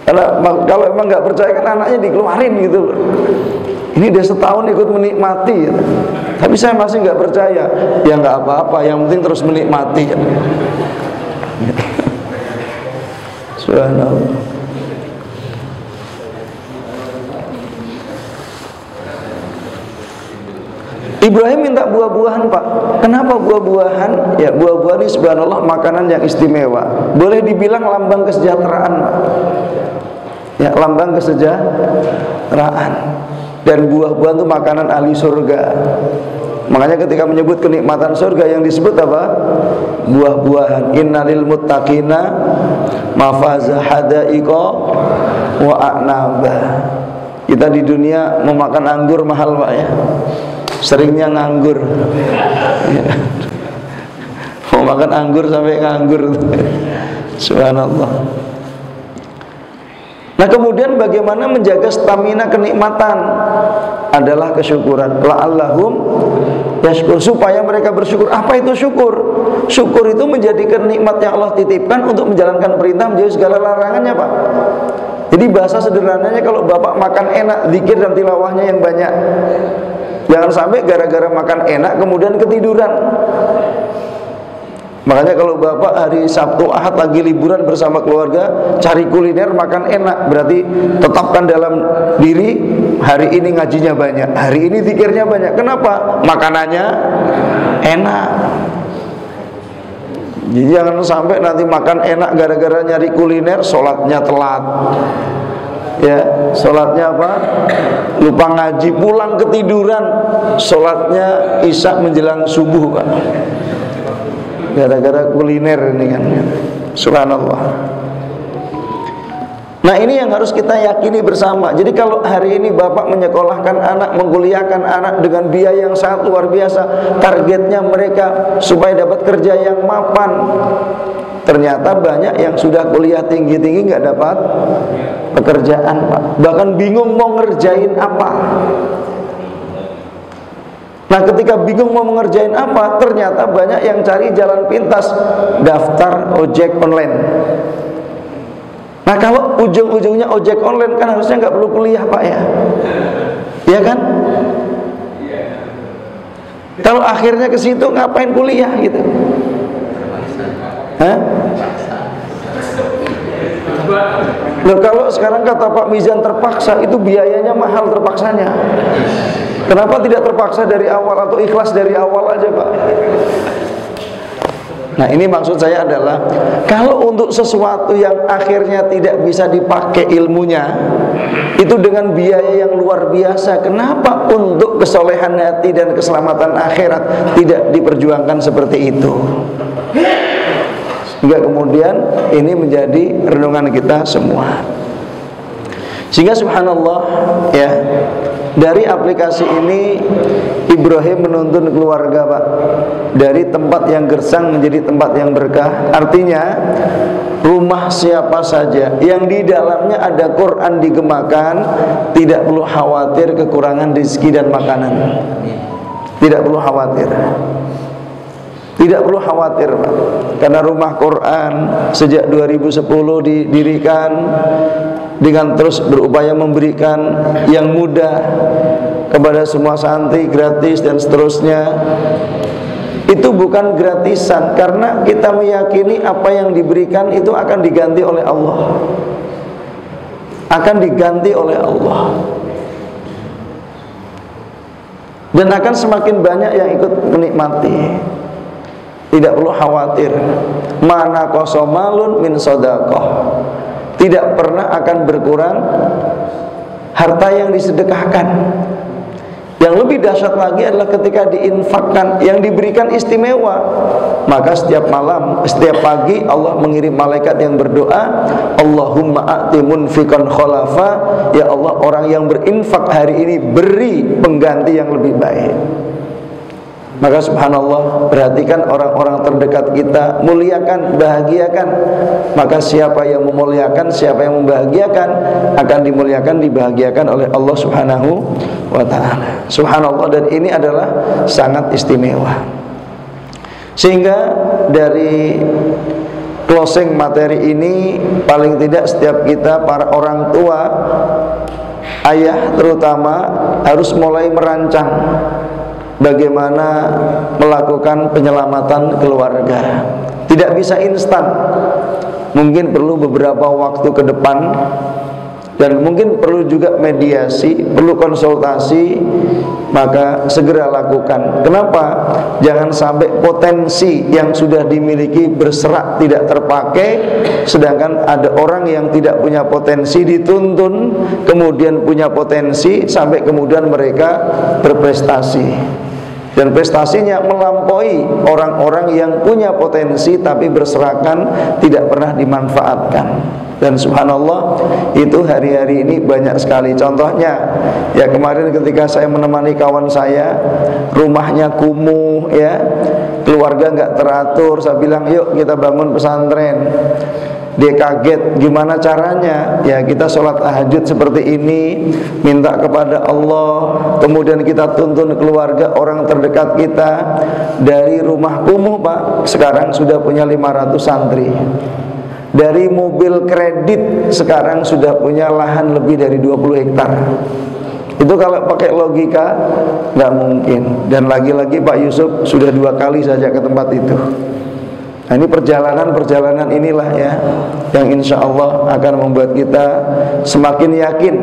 Speaker 1: Karena kalau emang nggak percaya kan anaknya dikeluarin gitu. Ini udah setahun ikut menikmati, ya. Tapi saya masih nggak percaya. Ya nggak apa-apa, yang penting terus menikmati, ya. Subhanallah. Ibrahim minta buah-buahan, Pak. Kenapa buah-buahan? Ya, buah-buahan ini subhanallah makanan yang istimewa. Boleh dibilang lambang kesejahteraan, Pak. Ya, lambang kesejahteraan. Dan buah-buahan itu makanan ahli surga. Makanya ketika menyebut kenikmatan surga yang disebut apa? Buah-buahan. Innalil muttaqina mafaza hadaiqa wa a'naba. Kita di dunia memakan anggur mahal, Pak, ya. Seringnya nganggur, ya. Mau makan anggur sampai nganggur. Subhanallah. Nah kemudian bagaimana menjaga stamina kenikmatan? Adalah kesyukuran. La'allahum yashkur, supaya mereka bersyukur. Apa itu syukur? Syukur itu menjadikan nikmat yang Allah titipkan untuk menjalankan perintah, menjauhi segala larangannya, Pak. Jadi bahasa sederhananya, kalau Bapak makan enak, zikir dan tilawahnya yang banyak. Jangan sampai gara-gara makan enak kemudian ketiduran. Makanya kalau Bapak hari Sabtu Ahad lagi liburan bersama keluarga, cari kuliner makan enak, berarti tetapkan dalam diri hari ini ngajinya banyak, hari ini zikirnya banyak. Kenapa? Makanannya enak. Jadi jangan sampai nanti makan enak gara-gara nyari kuliner, sholatnya telat. Ya, sholatnya apa? Lupa ngaji, pulang ketiduran, sholatnya isya menjelang subuh, Pak. Gara-gara kuliner ini kan. Subhanallah. Nah ini yang harus kita yakini bersama. Jadi kalau hari ini Bapak menyekolahkan anak, mengkuliahkan anak dengan biaya yang sangat luar biasa, targetnya mereka supaya dapat kerja yang mapan. Ternyata banyak yang sudah kuliah tinggi-tinggi nggak dapat pekerjaan, Pak. Bahkan bingung mau ngerjain apa. Nah ketika bingung mau ngerjain apa, ternyata banyak yang cari jalan pintas, daftar ojek online. Nah kalau ujung-ujungnya ojek online kan harusnya nggak perlu kuliah, Pak, ya. Ya kan? Kalau akhirnya ke situ ngapain kuliah gitu? Hah? Loh, kalau sekarang kata Pak Mizan terpaksa, itu biayanya mahal terpaksanya. Kenapa tidak terpaksa dari awal atau ikhlas dari awal aja, Pak? Nah ini maksud saya adalah, kalau untuk sesuatu yang akhirnya tidak bisa dipakai ilmunya, itu dengan biaya yang luar biasa, kenapa untuk kesolehan hati dan keselamatan akhirat tidak diperjuangkan seperti itu? Sehingga kemudian ini menjadi renungan kita semua. Sehingga subhanallah, ya, dari aplikasi ini Ibrahim menuntun keluarga, Pak, dari tempat yang gersang menjadi tempat yang berkah. Artinya rumah siapa saja yang di dalamnya ada Quran digemakan, tidak perlu khawatir kekurangan rezeki dan makanan. Tidak perlu khawatir. Tidak perlu khawatir, Pak. Karena rumah Quran sejak 2010 didirikan dengan terus berupaya memberikan yang mudah, kepada semua santri gratis dan seterusnya. Itu bukan gratisan, karena kita meyakini apa yang diberikan itu akan diganti oleh Allah. Akan diganti oleh Allah. Dan akan semakin banyak yang ikut menikmati. Tidak perlu khawatir. Mana kosomalun min sodaqah. Tidak pernah akan berkurang harta yang disedekahkan. Yang lebih dahsyat lagi adalah ketika diinfakkan, yang diberikan istimewa. Maka setiap malam, setiap pagi Allah mengirim malaikat yang berdoa, Allahumma a'ti munfiqan khalafa. Ya Allah, orang yang berinfak hari ini beri pengganti yang lebih baik. Maka subhanallah, perhatikan orang-orang terdekat kita, muliakan, bahagiakan. Maka siapa yang memuliakan, siapa yang membahagiakan, akan dimuliakan, dibahagiakan oleh Allah subhanahu wa ta'ala. Subhanallah, dan ini adalah sangat istimewa. Sehingga dari closing materi ini, paling tidak setiap kita, para orang tua, ayah terutama, harus mulai merancang bagaimana melakukan penyelamatan keluarga. Tidak bisa instan. Mungkin perlu beberapa waktu ke depan, dan mungkin perlu juga mediasi, perlu konsultasi. Maka segera lakukan. Kenapa? Jangan sampai potensi yang sudah dimiliki berserak tidak terpakai, sedangkan ada orang yang tidak punya potensi dituntun, kemudian punya potensi, sampai kemudian mereka berprestasi. Dan prestasinya melampaui orang-orang yang punya potensi tapi berserakan, tidak pernah dimanfaatkan. Dan subhanallah, itu hari-hari ini banyak sekali. Contohnya, ya kemarin ketika saya menemani kawan saya, rumahnya kumuh, ya, keluarga nggak teratur. Saya bilang, yuk kita bangun pesantren. Dia kaget, gimana caranya? Ya kita sholat tahajud seperti ini, minta kepada Allah, kemudian kita tuntun keluarga, orang terdekat kita. Dari rumah kumuh Pak, sekarang sudah punya 500 santri. Dari mobil kredit, sekarang sudah punya lahan lebih dari 20 hektar. Itu kalau pakai logika nggak mungkin. Dan lagi-lagi Pak Yusuf sudah 2 kali saja ke tempat itu. Nah, ini perjalanan inilah ya, yang insya Allah akan membuat kita semakin yakin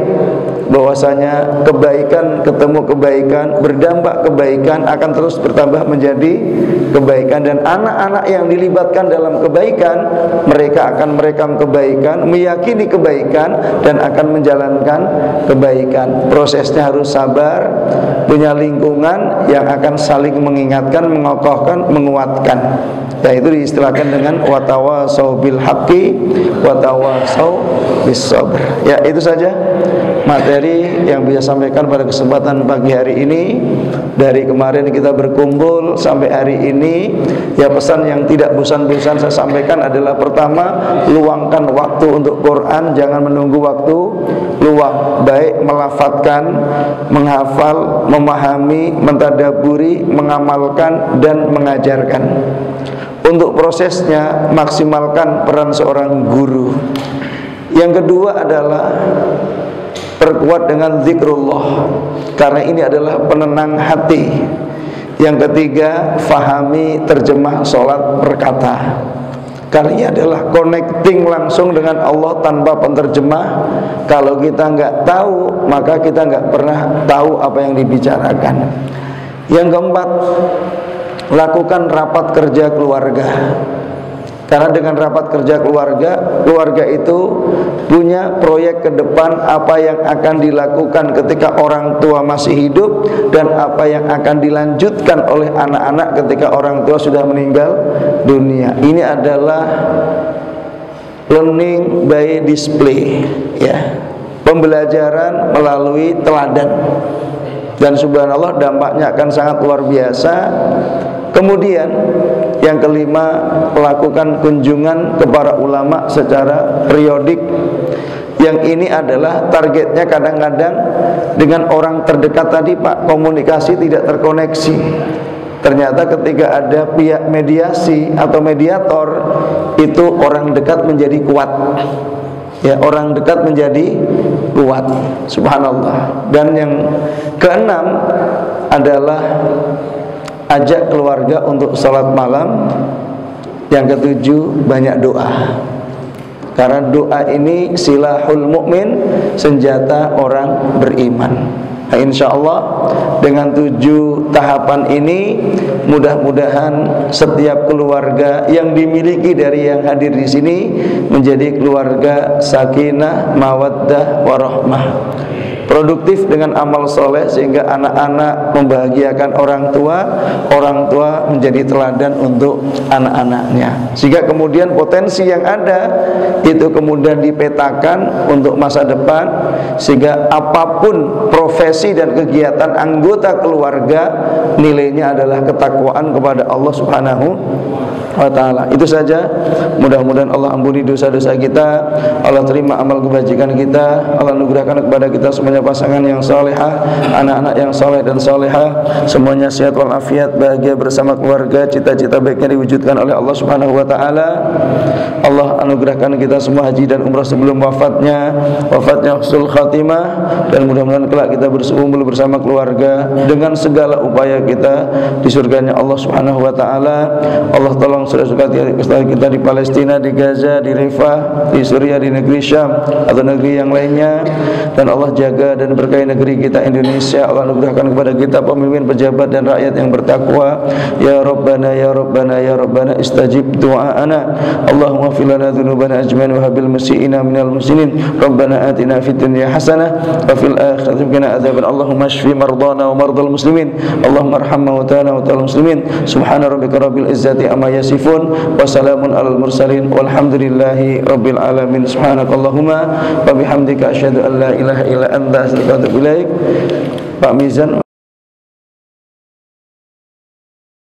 Speaker 1: bahwasanya kebaikan ketemu kebaikan, berdampak kebaikan, akan terus bertambah menjadi kebaikan. Dan anak-anak yang dilibatkan dalam kebaikan, mereka akan merekam kebaikan, meyakini kebaikan, dan akan menjalankan kebaikan. Prosesnya harus sabar, punya lingkungan yang akan saling mengingatkan, mengokohkan, menguatkan. Ya, itu diistilahkan dengan watawasau bil haqqi watawasau bis sabr. Ya, itu saja materi yang bisa sampaikan pada kesempatan pagi hari ini. Dari kemarin kita berkumpul sampai hari ini, ya pesan yang tidak bosan-bosan saya sampaikan adalah: pertama, luangkan waktu untuk Quran, jangan menunggu waktu luang. Baik melafadzkan, menghafal, memahami, mentadaburi, mengamalkan, dan mengajarkan. Untuk prosesnya, maksimalkan peran seorang guru. Yang kedua adalah perkuat dengan zikrullah, karena ini adalah penenang hati. Yang ketiga, fahami terjemah sholat berkata, karena ini adalah connecting langsung dengan Allah tanpa penterjemah. Kalau kita nggak tahu, maka kita nggak pernah tahu apa yang dibicarakan. Yang keempat, lakukan rapat kerja keluarga. Karena dengan rapat kerja keluarga, keluarga itu punya proyek ke depan, apa yang akan dilakukan ketika orang tua masih hidup, dan apa yang akan dilanjutkan oleh anak-anak ketika orang tua sudah meninggal dunia. Ini adalah learning by display, ya, pembelajaran melalui teladan. Dan subhanallah, dampaknya akan sangat luar biasa. Kemudian yang kelima, melakukan kunjungan kepada ulama secara periodik. Yang ini adalah targetnya kadang-kadang dengan orang terdekat tadi Pak, komunikasi tidak terkoneksi. Ternyata ketika ada pihak mediasi atau mediator, itu orang dekat menjadi kuat. Ya, orang dekat menjadi kuat. Subhanallah. Dan yang keenam adalah ajak keluarga untuk salat malam. Yang ketujuh, banyak doa. Karena doa ini silahul mukmin, senjata orang beriman. Nah, insya Allah dengan 7 tahapan ini, mudah-mudahan setiap keluarga yang dimiliki dari yang hadir di sini menjadi keluarga sakinah, mawaddah, warahmah, produktif dengan amal soleh, sehingga anak-anak membahagiakan orang tua menjadi teladan untuk anak-anaknya, sehingga kemudian potensi yang ada itu kemudian dipetakan untuk masa depan, sehingga apapun profesi dan kegiatan anggota keluarga, nilainya adalah ketakwaan kepada Allah Subhanahu wa ta'ala. Itu saja. Mudah-mudahan Allah ampuni dosa-dosa kita, Allah terima amal kebajikan kita, Allah anugerahkan kepada kita semuanya pasangan yang salehah, anak-anak yang saleh dan salehah, semuanya sehat walafiat, bahagia bersama keluarga, cita-cita baiknya diwujudkan oleh Allah Subhanahu wa ta'ala. Allah anugerahkan kita semua haji dan umrah sebelum wafatnya husnul khatimah, dan mudah-mudahan kelak kita berkumpul bersama keluarga dengan segala upaya kita di surganya Allah Subhanahu wa ta'ala. Allah tolong saudara-saudara kita di Palestina, di Gaza, di Rifah, di Suriah, di negeri Syam atau negeri yang lainnya, dan Allah jaga dan berkahi negeri kita Indonesia. Allah anugerahkan kepada kita pemimpin, pejabat dan rakyat yang bertakwa. Ya Rabbana ya Rabbana ya Rabbana istajib du'aana. Allahumma ighfir lana dzunubana ajmain wa habil musii'ina minal muslimin. Rabbana atina fid dunya hasanah wa fil akhirati qina adzaban. Allahumma shfi mardana wa mardal muslimin. Allahumma arham mautana wa mautaal muslimin. Subhana rabbika rabbil izzati amma yasifun wa salamun alal mursalin walhamdulillahi rabbil alamin. Subhanakallahumma wa bihamdika asyhadu an la ilaha illa anta astaghfiruka wa atubu ilaik. Pak Mizan